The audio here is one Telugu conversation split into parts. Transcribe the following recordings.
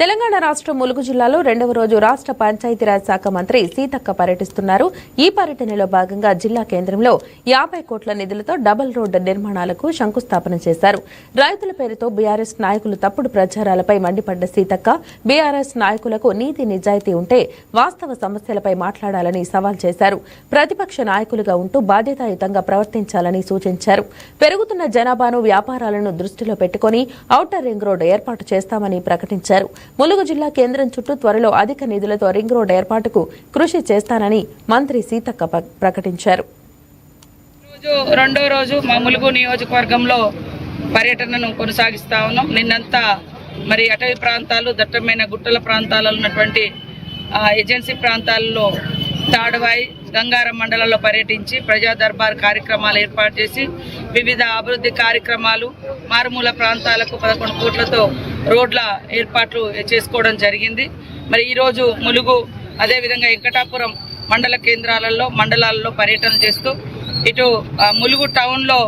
తెలంగాణ రాష్ట్రం ములుగు జిల్లాలో రెండవ రోజు రాష్ట్ర పంచాయతీరాజ్ శాఖ మంత్రి సీతక్క పర్యటిస్తున్నారు. ఈ పర్యటనలో భాగంగా జిల్లా కేంద్రంలో 50 కోట్ల నిధులతో డబుల్ రోడ్డు నిర్మాణాలకు శంకుస్థాపన చేశారు. రైతుల పేరుతో బీఆర్ఎస్ నాయకులు తప్పుడు ప్రచారాలపై మండిపడ్డ సీతక్క బీఆర్ఎస్ నాయకులకు నీతి నిజాయితీ ఉంటే వాస్తవ సమస్యలపై మాట్లాడాలని సవాల్ చేశారు. ప్రతిపక్ష నాయకులుగా ఉంటూ బాధ్యతాయుతంగా ప్రవర్తించాలని సూచించారు. పెరుగుతున్న జనాభాను, వ్యాపారాలను దృష్టిలో పెట్టుకుని ఔటర్ రింగ్ రోడ్డు ఏర్పాటు చేస్తామని ప్రకటించారు. ములుగు జిల్లా కేంద్రం చుట్టూ త్వరలో అధిక నిధులతో రింగ్ రోడ్ ఏర్పాటుకు కృషి చేస్తానని మంత్రి సీతక్క ప్రకటించారు. రెండో రోజు మా ములుగు నియోజకవర్గంలో పర్యటనను కొనసాగిస్తా ఉన్నాం. నిన్నంతా మరి అటవీ ప్రాంతాలు, దట్టమైన గుట్టల ప్రాంతాలలో ఉన్నటువంటి ఏజెన్సీ ప్రాంతాల్లో తాడవాయి, గంగారం మండలంలో పర్యటించి ప్రజా దర్బార్ కార్యక్రమాలు ఏర్పాటు చేసి వివిధ అభివృద్ధి కార్యక్రమాలు, మారుమూల ప్రాంతాలకు 11 కోట్లతో రోడ్ల ఏర్పాట్లు చేసుకోవడం జరిగింది. మరి ఈరోజు ములుగు, అదేవిధంగా వెంకటాపురం మండల కేంద్రాలలో, మండలాల్లో పర్యటన చేస్తూ ఇటు ములుగు టౌన్లో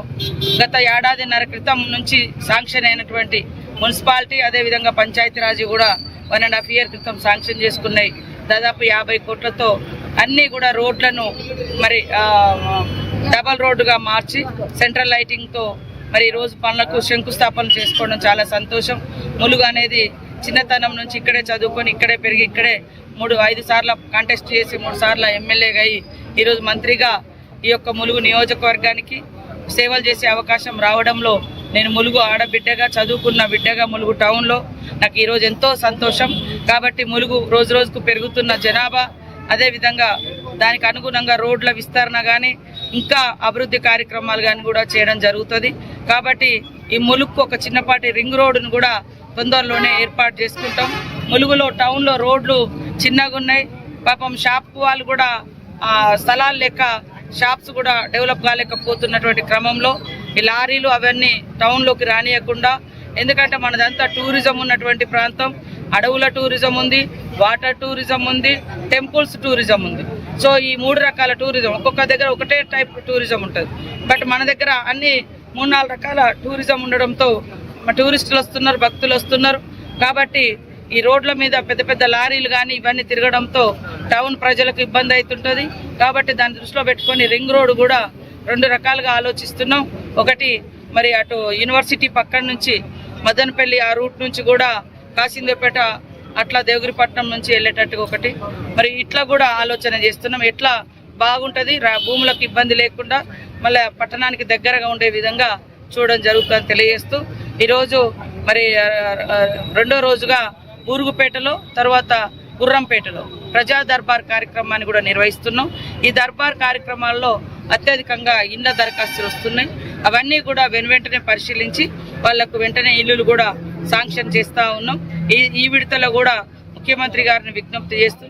గత ఏడాదిన్నర క్రితం నుంచి శాంక్షన్ అయినటువంటి మున్సిపాలిటీ, అదేవిధంగా పంచాయతీరాజ్ కూడా 1.5 year క్రితం శాంక్షన్ చేసుకున్నాయి. దాదాపు 50 కోట్లతో అన్నీ కూడా రోడ్లను మరి డబల్ రోడ్డుగా మార్చి సెంట్రల్ లైటింగ్తో మరి ఈరోజు పనులకు శంకుస్థాపన చేసుకోవడం చాలా సంతోషం. ములుగు అనేది చిన్నతనం నుంచి ఇక్కడే చదువుకొని, ఇక్కడే పెరిగి, ఇక్కడే 5 సార్లు కాంటెస్ట్ చేసి 3 సార్లు ఎమ్మెల్యేగా అయ్యి ఈరోజు మంత్రిగా ఈ యొక్క ములుగు నియోజకవర్గానికి సేవలు చేసే అవకాశం రావడంలో నేను ములుగు ఆడబిడ్డగా, చదువుకున్న బిడ్డగా ములుగు టౌన్లో నాకు ఈరోజు ఎంతో సంతోషం. కాబట్టి ములుగు రోజు రోజుకు పెరుగుతున్న జనాభా, అదేవిధంగా దానికి అనుగుణంగా రోడ్ల విస్తరణ కానీ ఇంకా అభివృద్ధి కార్యక్రమాలు కానీ కూడా చేయడం జరుగుతుంది. కాబట్టి ఈ ములుగుకు ఒక చిన్నపాటి రింగ్ రోడ్డును కూడా తొందరలోనే ఏర్పాటు చేసుకుంటాం. ములుగులో టౌన్లో రోడ్లు చిన్నగా ఉన్నాయి. పాపం షాప్ వాళ్ళు కూడా స్థలాలు లేక షాప్స్ కూడా డెవలప్ కాలేకపోతున్నటువంటి క్రమంలో ఈ లారీలు అవన్నీ టౌన్లోకి రానియకుండా, ఎందుకంటే మనదంతా టూరిజం ఉన్నటువంటి ప్రాంతం, అడవుల టూరిజం ఉంది, వాటర్ టూరిజం ఉంది, టెంపుల్స్ టూరిజం ఉంది. సో ఈ 3 రకాల టూరిజం, ఒక్కొక్క దగ్గర ఒకటే టైప్ టూరిజం ఉంటుంది. బట్ మన దగ్గర అన్ని 3-4 రకాల టూరిజం ఉండడంతో టూరిస్టులు వస్తున్నారు, భక్తులు వస్తున్నారు. కాబట్టి ఈ రోడ్ల మీద పెద్ద పెద్ద లారీలు కానీ ఇవన్నీ తిరగడంతో టౌన్ ప్రజలకు ఇబ్బంది అవుతుంటుంది. కాబట్టి దాన్ని దృష్టిలో పెట్టుకొని రింగ్ రోడ్డు కూడా 2 రకాలుగా ఆలోచిస్తున్నాం. ఒకటి మరి అటు యూనివర్సిటీ పక్కన నుంచి మదనపల్లి ఆ రూట్ నుంచి కూడా కాసిందేపేట అట్లా దేవగిరిపట్నం నుంచి వెళ్ళేటట్టుగా ఒకటి, మరి ఇట్లా కూడా ఆలోచన చేస్తున్నాం. ఎట్లా బాగుంటుంది, భూములకు ఇబ్బంది లేకుండా మళ్ళీ పట్టణానికి దగ్గరగా ఉండే విధంగా చూడడం జరుగుతుందని తెలియజేస్తూ ఈరోజు మరి రెండో రోజుగా బూరుగుపేటలో, తర్వాత గుర్రంపేటలో ప్రజా దర్బార్ కార్యక్రమాన్ని కూడా నిర్వహిస్తున్నాం. ఈ దర్బార్ కార్యక్రమాల్లో అత్యధికంగా ఇళ్ల దరఖాస్తులు వస్తున్నాయి. అవన్నీ కూడా వెంటనే పరిశీలించి వాళ్లకు వెంటనే ఇల్లులు కూడా శాంక్షన్ చేస్తూ ఉన్నాం. ఈ విడతలో కూడా ముఖ్యమంత్రి గారిని విజ్ఞప్తి చేస్తూ